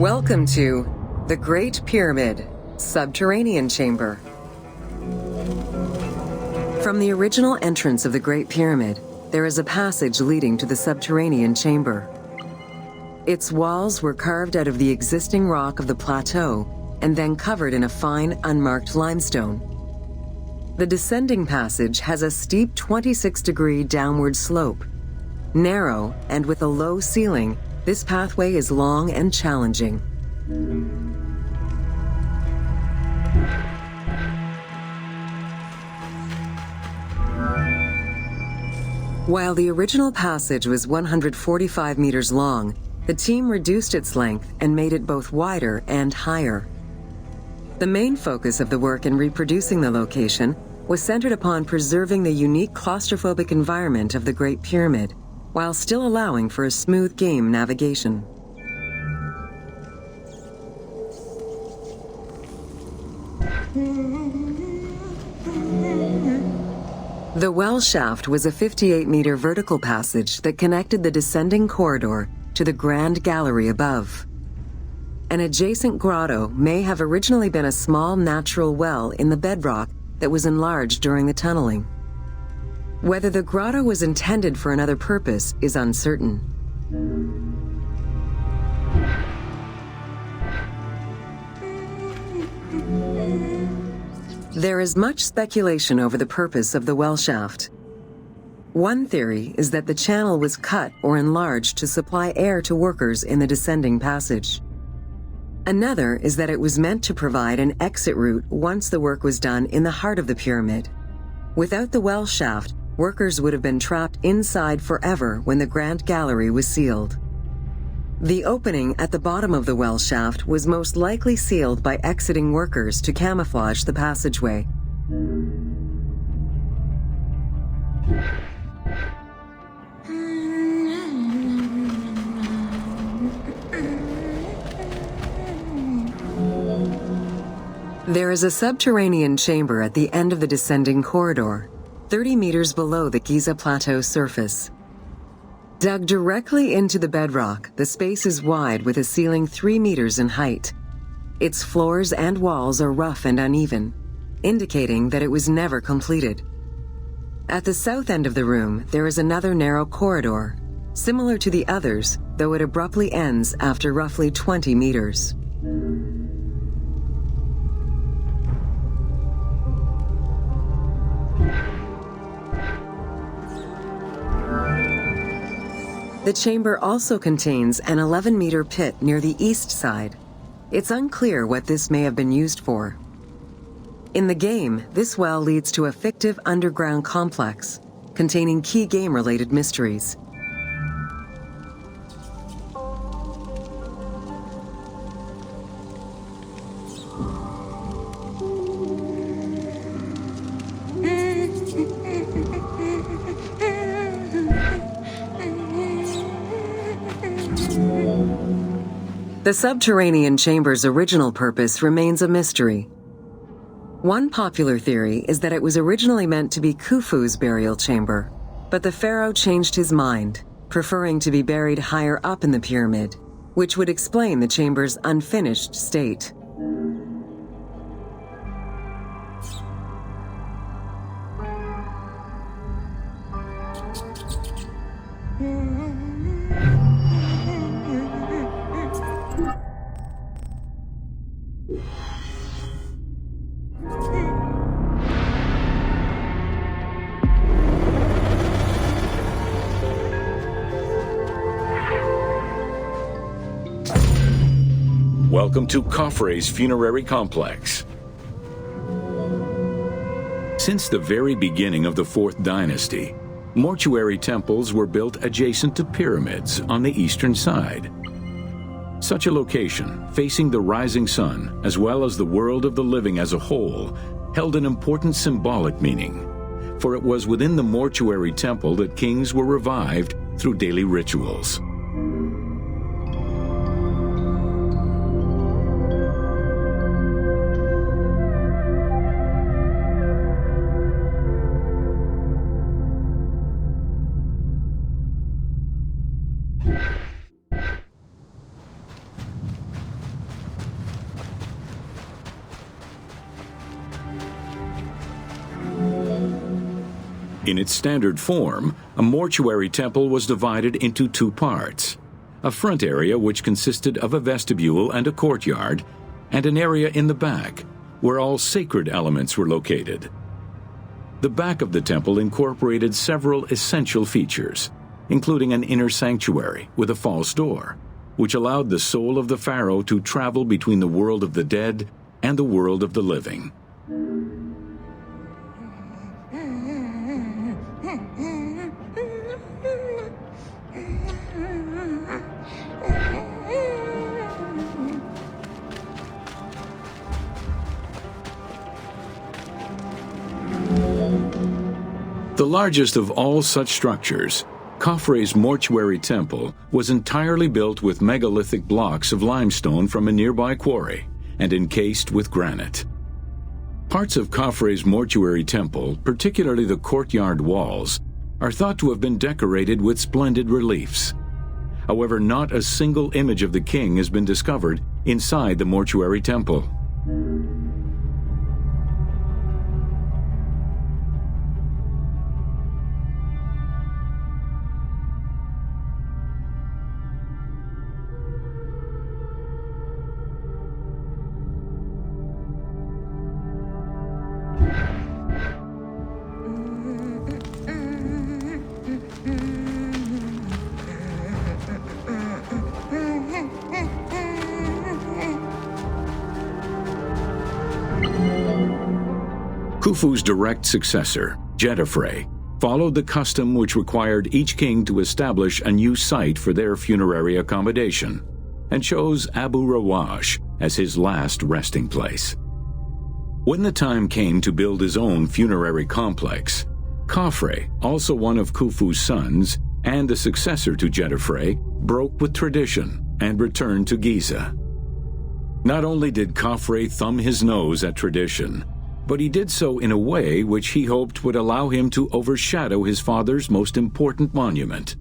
Welcome to the Great Pyramid Subterranean Chamber. From the original entrance of the Great Pyramid, there is a passage leading to the subterranean chamber. Its walls were carved out of the existing rock of the plateau and then covered in a fine, unmarked limestone. The descending passage has a steep 26-degree downward slope. Narrow and with a low ceiling, this pathway is long and challenging. While the original passage was 145 meters long, the team reduced its length and made it both wider and higher. The main focus of the work in reproducing the location was centered upon preserving the unique claustrophobic environment of the Great Pyramid, while still allowing for a smooth game navigation. The well shaft was a 58-meter vertical passage that connected the descending corridor to the grand gallery above. An adjacent grotto may have originally been a small natural well in the bedrock that was enlarged during the tunneling. Whether the grotto was intended for another purpose is uncertain. There is much speculation over the purpose of the well shaft. One theory is that the channel was cut or enlarged to supply air to workers in the descending passage. Another is that it was meant to provide an exit route once the work was done in the heart of the pyramid. Without the well shaft, workers would have been trapped inside forever when the Grand Gallery was sealed. The opening at the bottom of the well shaft was most likely sealed by exiting workers to camouflage the passageway. There is a subterranean chamber at the end of the descending corridor, 30 meters below the Giza Plateau surface. Dug directly into the bedrock, the space is wide with a ceiling 3 meters in height. Its floors and walls are rough and uneven, indicating that it was never completed. At the south end of the room, there is another narrow corridor, similar to the others, though it abruptly ends after roughly 20 meters. The chamber also contains an 11-meter pit near the east side. It's unclear what this may have been used for. In the game, this well leads to a fictive underground complex containing key game-related mysteries. The subterranean chamber's original purpose remains a mystery. One popular theory is that it was originally meant to be Khufu's burial chamber, but the pharaoh changed his mind, preferring to be buried higher up in the pyramid, which would explain the chamber's unfinished state. Welcome to Khafre's funerary complex. Since the very beginning of the Fourth Dynasty, mortuary temples were built adjacent to pyramids on the eastern side. Such a location, facing the rising sun, as well as the world of the living as a whole, held an important symbolic meaning, for it was within the mortuary temple that kings were revived through daily rituals. In its standard form, a mortuary temple was divided into two parts: a front area which consisted of a vestibule and a courtyard, and an area in the back, where all sacred elements were located. The back of the temple incorporated several essential features, including an inner sanctuary with a false door, which allowed the soul of the pharaoh to travel between the world of the dead and the world of the living. The largest of all such structures, Khafre's mortuary temple was entirely built with megalithic blocks of limestone from a nearby quarry and encased with granite. Parts of Khafre's mortuary temple, particularly the courtyard walls, are thought to have been decorated with splendid reliefs. However, not a single image of the king has been discovered inside the mortuary temple. Khufu's direct successor, Djedefre, followed the custom which required each king to establish a new site for their funerary accommodation, and chose Abu Rawash as his last resting place. When the time came to build his own funerary complex, Khafre, also one of Khufu's sons and the successor to Djedefre, broke with tradition and returned to Giza. Not only did Khafre thumb his nose at tradition, but he did so in a way which he hoped would allow him to overshadow his father's most important monument.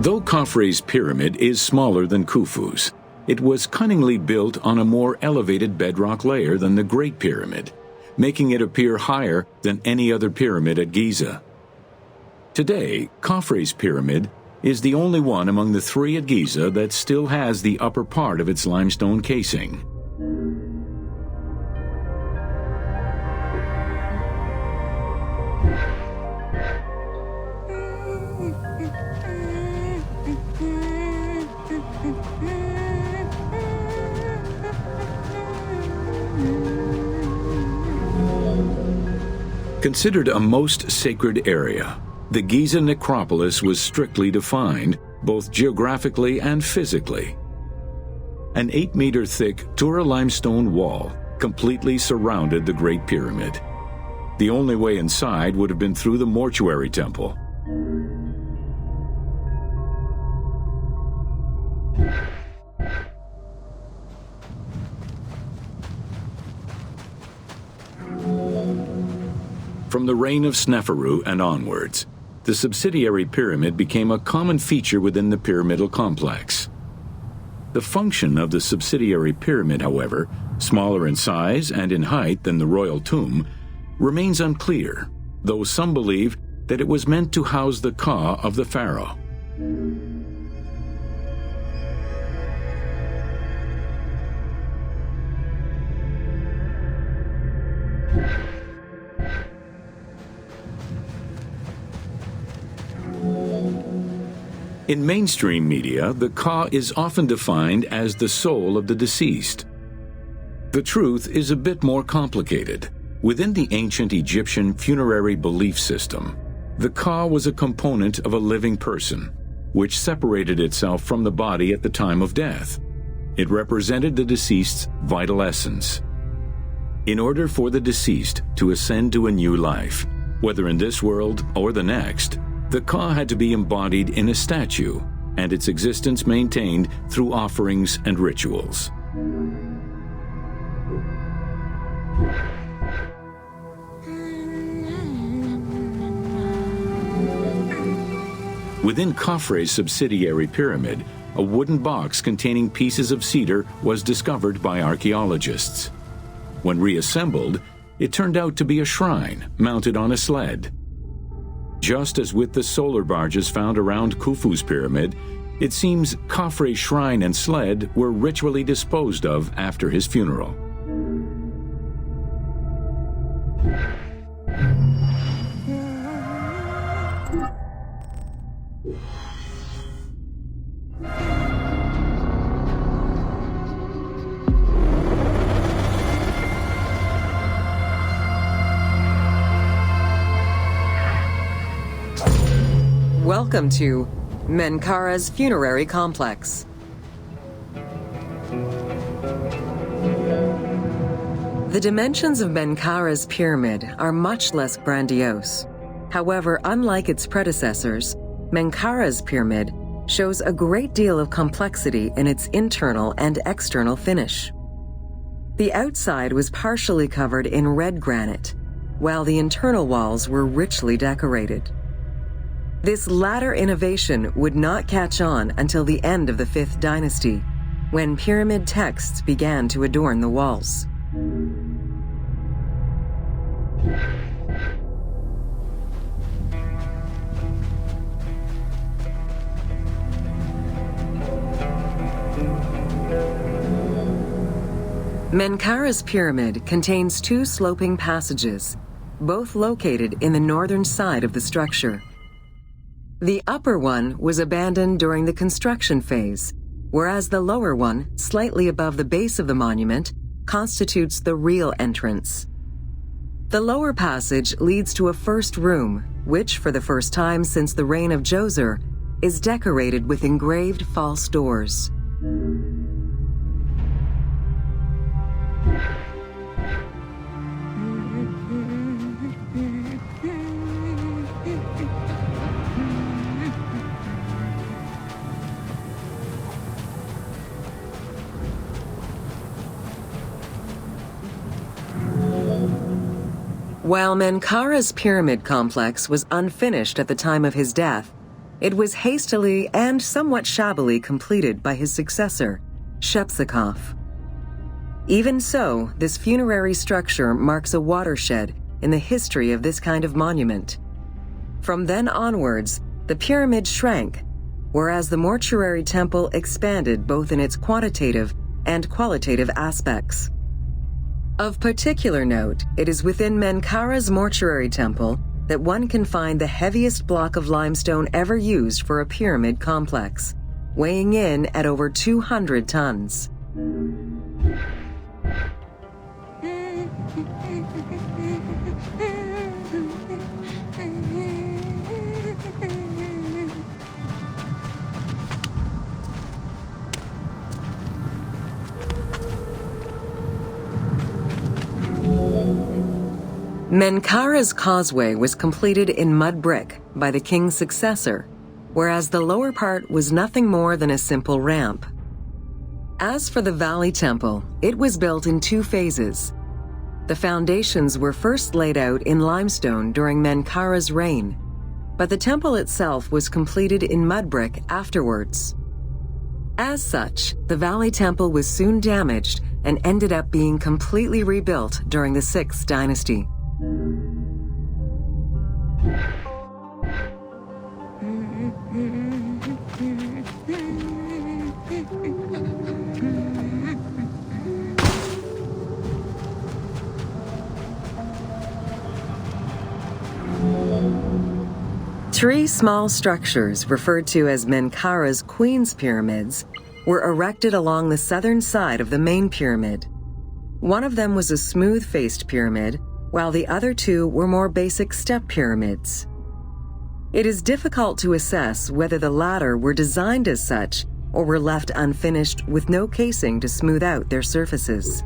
Though Khafre's pyramid is smaller than Khufu's, it was cunningly built on a more elevated bedrock layer than the Great Pyramid, making it appear higher than any other pyramid at Giza. Today, Khafre's pyramid is the only one among the three at Giza that still has the upper part of its limestone casing. Considered a most sacred area, the Giza necropolis was strictly defined, both geographically and physically. An 8-meter-thick Tura limestone wall completely surrounded the Great Pyramid. The only way inside would have been through the mortuary temple. From the reign of Sneferu and onwards, the subsidiary pyramid became a common feature within the pyramidal complex. The function of the subsidiary pyramid, however, smaller in size and in height than the royal tomb, remains unclear, though some believe that it was meant to house the ka of the pharaoh. In mainstream media, the ka is often defined as the soul of the deceased. The truth is a bit more complicated. Within the ancient Egyptian funerary belief system, the ka was a component of a living person, which separated itself from the body at the time of death. It represented the deceased's vital essence. In order for the deceased to ascend to a new life, Whether in this world or the next, the Ka had to be embodied in a statue and its existence maintained through offerings and rituals. Within Khafre's subsidiary pyramid, a wooden box containing pieces of cedar was discovered by archaeologists. When reassembled, it turned out to be a shrine mounted on a sled. Just as with the solar barges found around Khufu's pyramid, it seems Khafre's shrine and sled were ritually disposed of after his funeral. Welcome to Menkaura's funerary complex. The dimensions of Menkaura's pyramid are much less grandiose. However, unlike its predecessors, Menkaura's pyramid shows a great deal of complexity in its internal and external finish. The outside was partially covered in red granite, while the internal walls were richly decorated. This latter innovation would not catch on until the end of the 5th dynasty, when pyramid texts began to adorn the walls. Menkaura's pyramid contains 2 sloping passages, both located in the northern side of the structure. The upper one was abandoned during the construction phase, whereas the lower one, slightly above the base of the monument, constitutes the real entrance. The lower passage leads to a first room, which, for the first time since the reign of Djoser, is decorated with engraved false doors. While Menkaura's pyramid complex was unfinished at the time of his death, it was hastily and somewhat shabbily completed by his successor, Shepseskaf. Even so, this funerary structure marks a watershed in the history of this kind of monument. From then onwards, the pyramid shrank, whereas the mortuary temple expanded both in its quantitative and qualitative aspects. Of particular note, it is within Menkaura's mortuary temple that one can find the heaviest block of limestone ever used for a pyramid complex, weighing in at over 200 tons. Menkaura's causeway was completed in mud brick by the king's successor, whereas the lower part was nothing more than a simple ramp. As for the Valley Temple, it was built in 2 phases. The foundations were first laid out in limestone during Menkaura's reign, but the temple itself was completed in mud brick afterwards. As such, the Valley Temple was soon damaged and ended up being completely rebuilt during the 6th dynasty. Three small structures, referred to as Menkaura's Queen's Pyramids, were erected along the southern side of the main pyramid. One of them was a smooth-faced pyramid, while the other 2 were more basic step pyramids. It is difficult to assess whether the latter were designed as such or were left unfinished with no casing to smooth out their surfaces.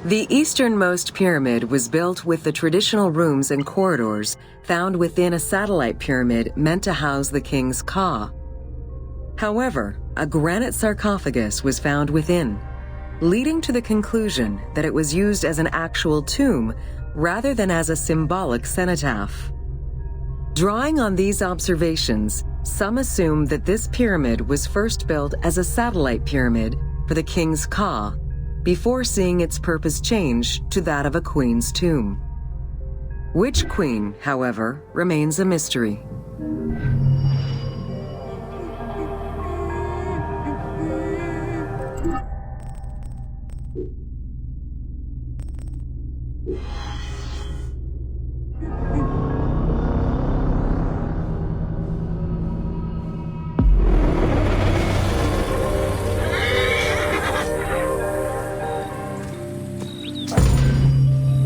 The easternmost pyramid was built with the traditional rooms and corridors found within a satellite pyramid meant to house the king's ka. However, a granite sarcophagus was found within, leading to the conclusion that it was used as an actual tomb rather than as a symbolic cenotaph. Drawing on these observations, some assume that this pyramid was first built as a satellite pyramid for the king's ka, before seeing its purpose change to that of a queen's tomb. Which queen, however, remains a mystery.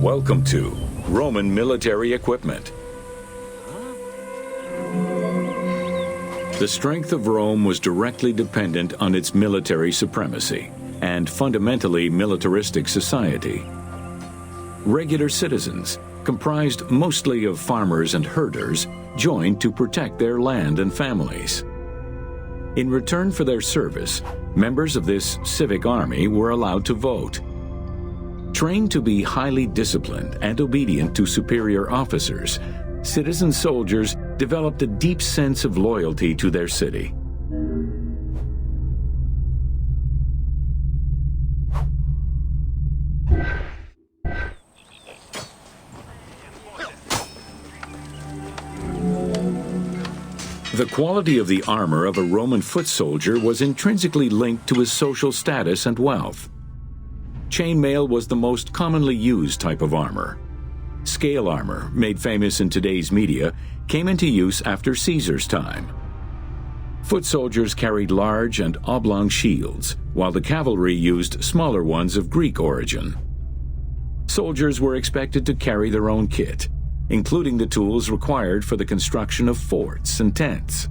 Welcome to Roman military equipment. The strength of Rome was directly dependent on its military supremacy and fundamentally militaristic society. Regular citizens, comprised mostly of farmers and herders, joined to protect their land and families. In return for their service, members of this civic army were allowed to vote. Trained to be highly disciplined and obedient to superior officers, citizen soldiers developed a deep sense of loyalty to their city. The quality of the armor of a Roman foot soldier was intrinsically linked to his social status and wealth. Chainmail was the most commonly used type of armor. Scale armor, made famous in today's media, came into use after Caesar's time. Foot soldiers carried large and oblong shields, while the cavalry used smaller ones of Greek origin. Soldiers were expected to carry their own kit, including the tools required for the construction of forts and tents.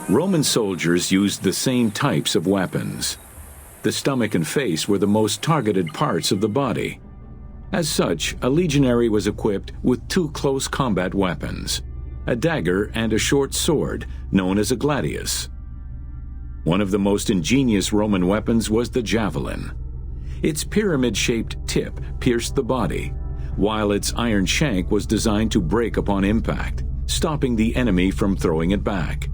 Roman soldiers used the same types of weapons. The stomach and face were the most targeted parts of the body. As such, a legionary was equipped with two close combat weapons, a dagger and a short sword, known as a gladius. One of the most ingenious Roman weapons was the javelin. Its pyramid-shaped tip pierced the body, while its iron shank was designed to break upon impact, stopping the enemy from throwing it back.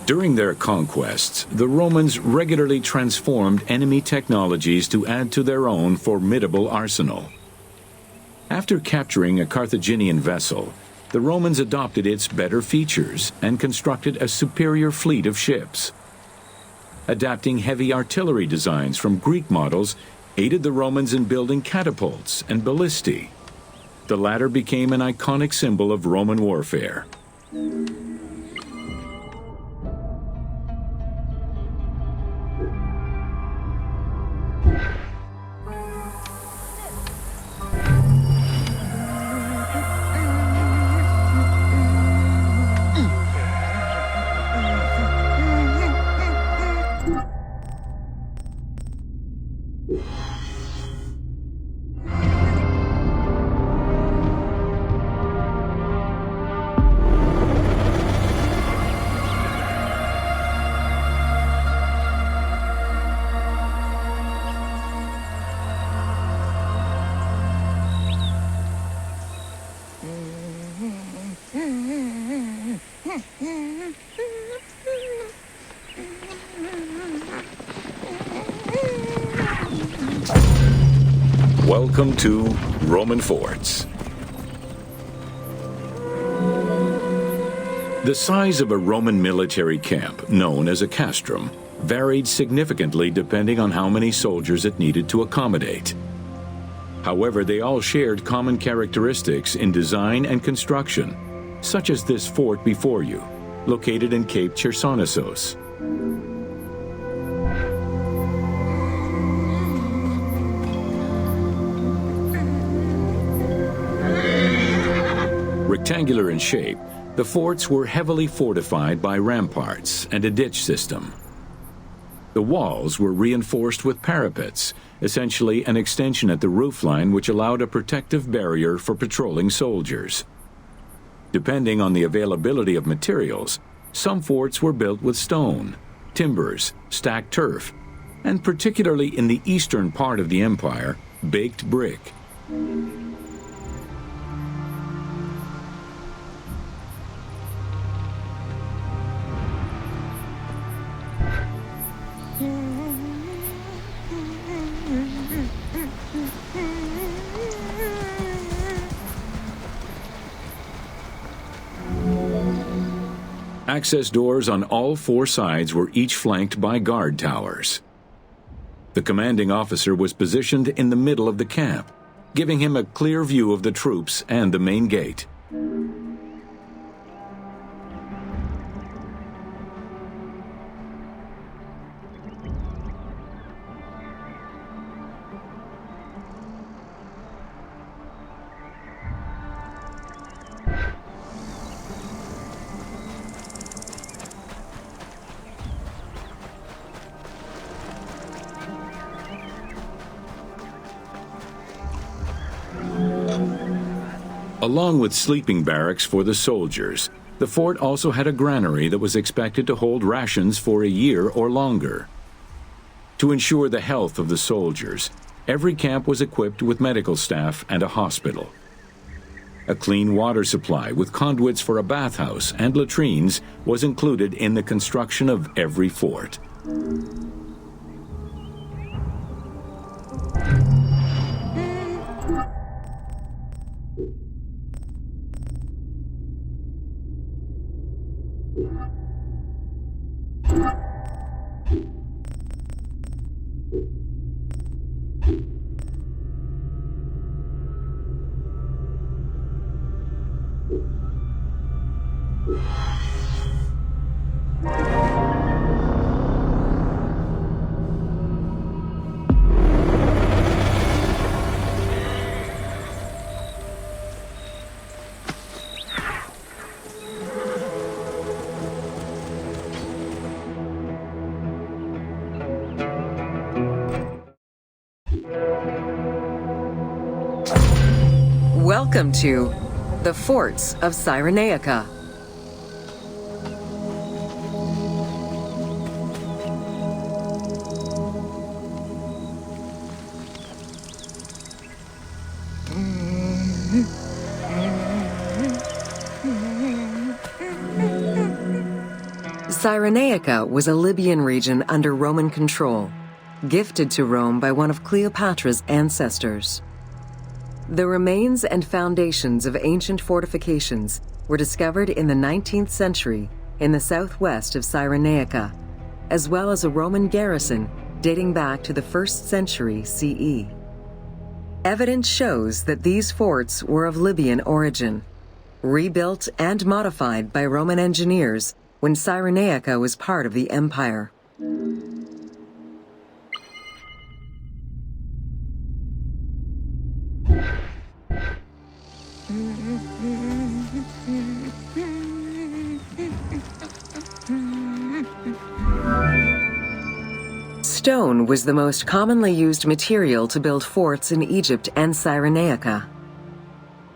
During their conquests, the Romans regularly transformed enemy technologies to add to their own formidable arsenal. After capturing a Carthaginian vessel, the Romans adopted its better features and constructed a superior fleet of ships. Adapting heavy artillery designs from Greek models aided the Romans in building catapults and ballistae. The latter became an iconic symbol of Roman warfare. You Welcome to Roman Forts. The size of a Roman military camp, known as a castrum, varied significantly depending on how many soldiers it needed to accommodate. However, they all shared common characteristics in design and construction, such as this fort before you, located in Cape Chersonesos. Rectangular in shape, the forts were heavily fortified by ramparts and a ditch system. The walls were reinforced with parapets, essentially an extension at the roofline which allowed a protective barrier for patrolling soldiers. Depending on the availability of materials, some forts were built with stone, timbers, stacked turf, and particularly in the eastern part of the empire, baked brick. Access doors on all four sides were each flanked by guard towers. The commanding officer was positioned in the middle of the camp, giving him a clear view of the troops and the main gate. Along with sleeping barracks for the soldiers, the fort also had a granary that was expected to hold rations for a year or longer. To ensure the health of the soldiers, every camp was equipped with medical staff and a hospital. A clean water supply with conduits for a bathhouse and latrines was included in the construction of every fort. Welcome to the Forts of Cyrenaica. Cyrenaica was a Libyan region under Roman control, gifted to Rome by one of Cleopatra's ancestors. The remains and foundations of ancient fortifications were discovered in the 19th century in the southwest of Cyrenaica, as well as a Roman garrison dating back to the 1st century CE. Evidence shows that these forts were of Libyan origin, rebuilt and modified by Roman engineers when Cyrenaica was part of the empire. Stone was the most commonly used material to build forts in Egypt and Cyrenaica.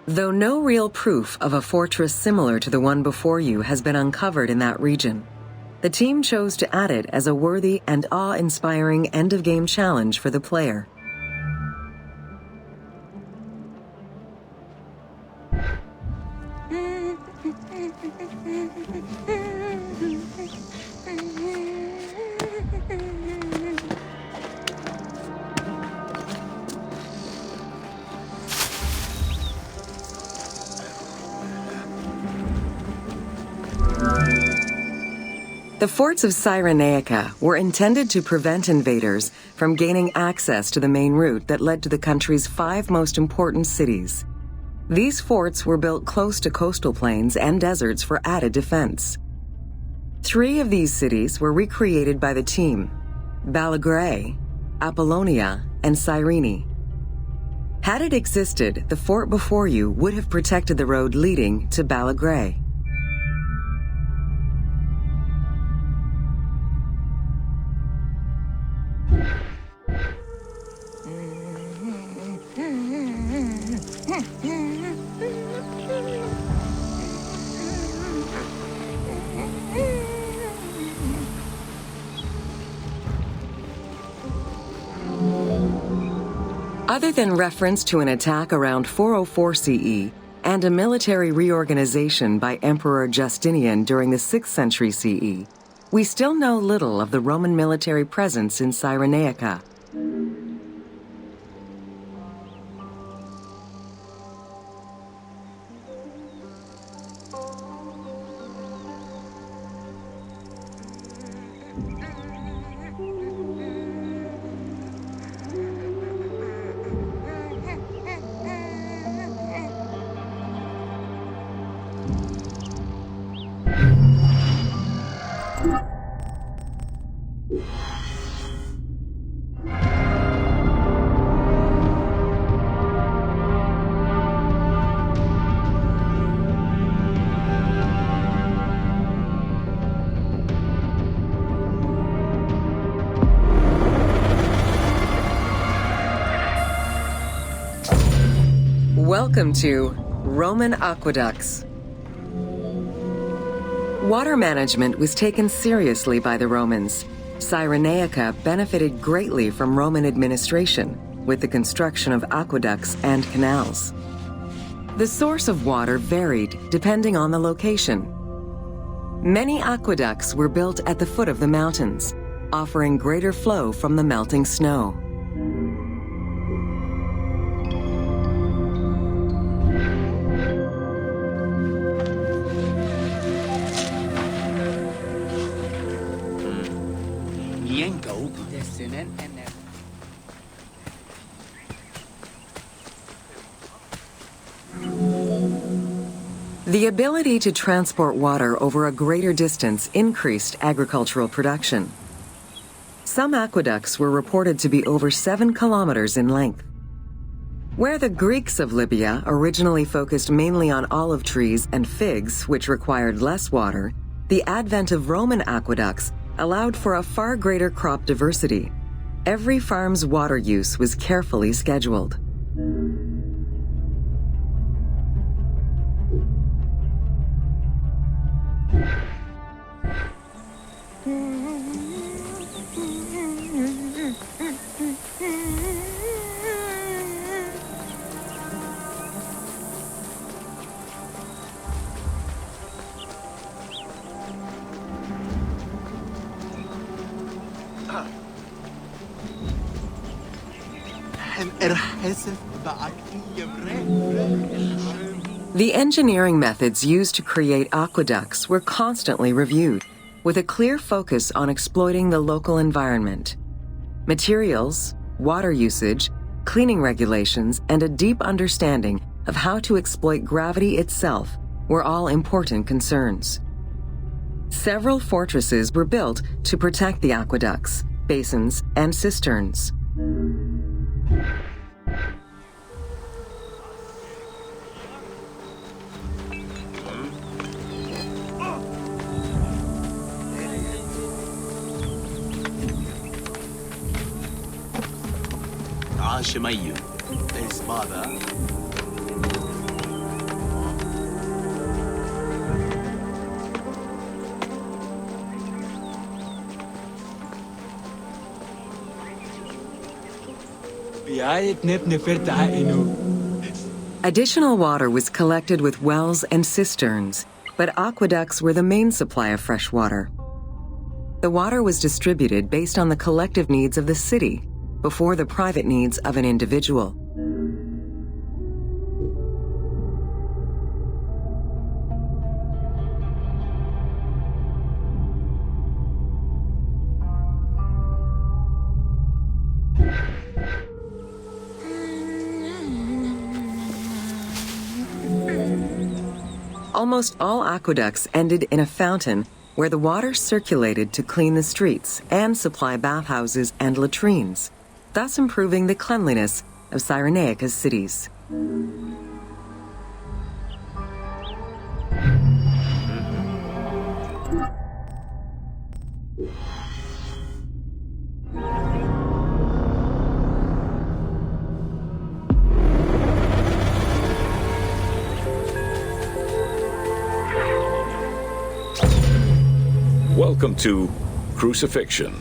Though no real proof of a fortress similar to the one before you has been uncovered in that region, the team chose to add it as a worthy and awe-inspiring end-of-game challenge for the player. The forts of Cyrenaica were intended to prevent invaders from gaining access to the main route that led to the country's 5 most important cities. These forts were built close to coastal plains and deserts for added defense. 3 of these cities were recreated by the team: Balagrae, Apollonia, and Cyrene. Had it existed, the fort before you would have protected the road leading to Balagrae. Other than reference to an attack around 404 CE and a military reorganization by Emperor Justinian during the 6th century CE, we still know little of the Roman military presence in Cyrenaica. Welcome to Roman Aqueducts. Water management was taken seriously by the Romans. Cyrenaica benefited greatly from Roman administration, with the construction of aqueducts and canals. The source of water varied depending on the location. Many aqueducts were built at the foot of the mountains, offering greater flow from the melting snow. The ability to transport water over a greater distance increased agricultural production. Some aqueducts were reported to be over 7 kilometers in length. Where the Greeks of Libya originally focused mainly on olive trees and figs, which required less water, the advent of Roman aqueducts allowed for a far greater crop diversity. Every farm's water use was carefully scheduled. The engineering methods used to create aqueducts were constantly reviewed, with a clear focus on exploiting the local environment. Materials, water usage, cleaning regulations, and a deep understanding of how to exploit gravity itself were all important concerns. Several fortresses were built to protect the aqueducts, basins, and cisterns. شميم اسبابا Additional water was collected with wells and cisterns, but aqueducts were the main supply of fresh water. The water was distributed based on the collective needs of the city, before the private needs of an individual. Almost all aqueducts ended in a fountain where the water circulated to clean the streets and supply bathhouses and latrines, thus improving the cleanliness of Cyrenaica's cities. Welcome to Crucifixion.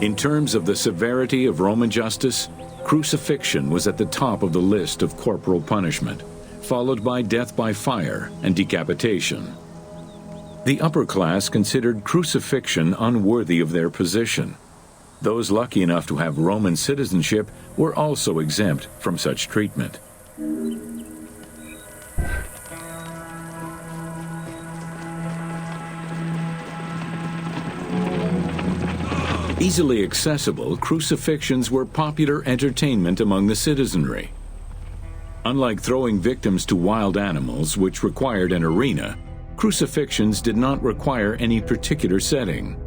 In terms of the severity of Roman justice, crucifixion was at the top of the list of corporal punishment, followed by death by fire and decapitation. The upper class considered crucifixion unworthy of their position. Those lucky enough to have Roman citizenship were also exempt from such treatment. Easily accessible, crucifixions were popular entertainment among the citizenry. Unlike throwing victims to wild animals, which required an arena, crucifixions did not require any particular setting.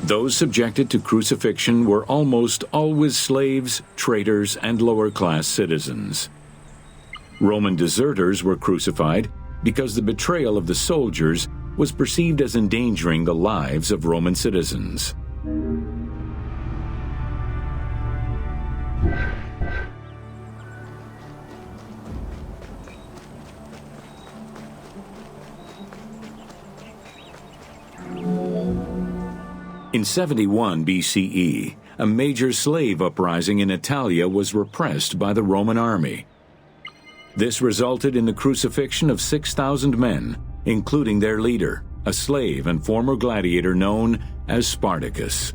Those subjected to crucifixion were almost always slaves, traitors, and lower-class citizens. Roman deserters were crucified because the betrayal of the soldiers was perceived as endangering the lives of Roman citizens. In 71 BCE, a major slave uprising in Italia was repressed by the Roman army. This resulted in the crucifixion of 6,000 men, including their leader, a slave and former gladiator known as Spartacus.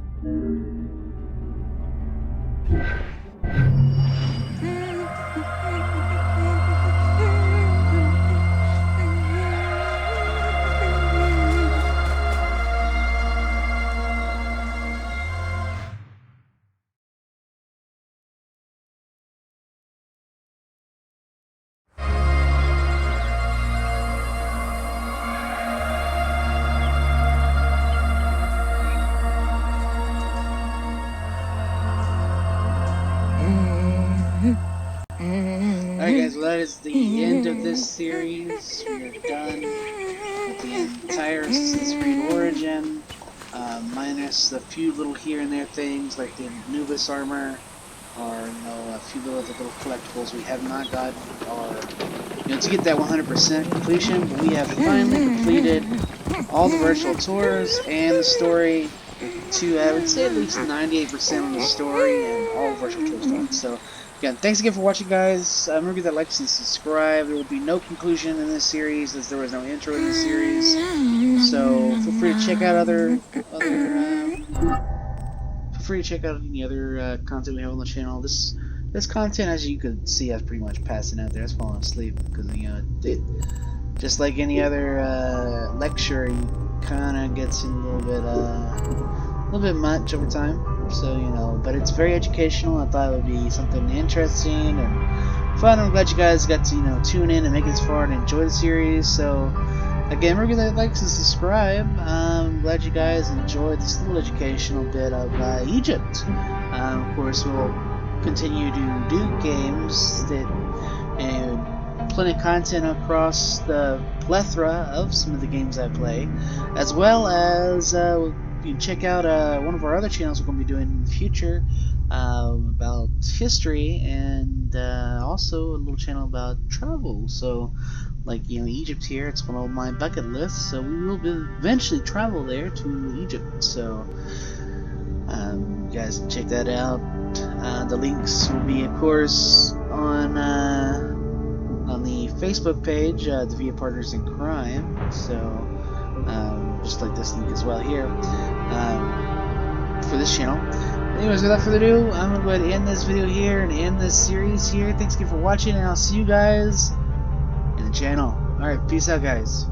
Alright guys, well that is the end of this series. We are done with the entire Assassin's Creed Origin, minus a few little here and there things like the Anubis armor, or a few little collectibles we have not gotten, or to get that 100% completion. But we have finally completed all the virtual tours and the story to, I would say, at least 98% of the story and all virtual tours done. So again, thanks again for watching, guys. Remember that like and subscribe. There will be no conclusion in this series, as there was no intro in this series. So feel free to check out any other content we have on the channel. This content, as you can see, I'm pretty much passing out there. I was falling asleep because just like any other lecture, you kind of gets in a little bit much over time. So, but it's very educational. I thought it would be something interesting and fun. I'm glad you guys got to, tune in and make it this far and enjoy the series. So, again, remember that like and subscribe. I'm glad you guys enjoyed this little educational bit of Egypt. Of course, we'll continue to do games and plenty of content across the plethora of some of the games I play, as well as you can check out one of our other channels we're going to be doing in the future about history, and also a little channel about travel. So, like Egypt here, it's one of my bucket lists. So we will eventually travel there to Egypt. So you guys can check that out. The links will be, of course, on the Facebook page, the VIA Partners in Crime. So just like this link as well here, for this channel. Anyways, without further ado, I'm gonna go ahead and end this video here and end this series here. Thanks again for watching, and I'll see you guys in the channel. Alright, peace out, guys.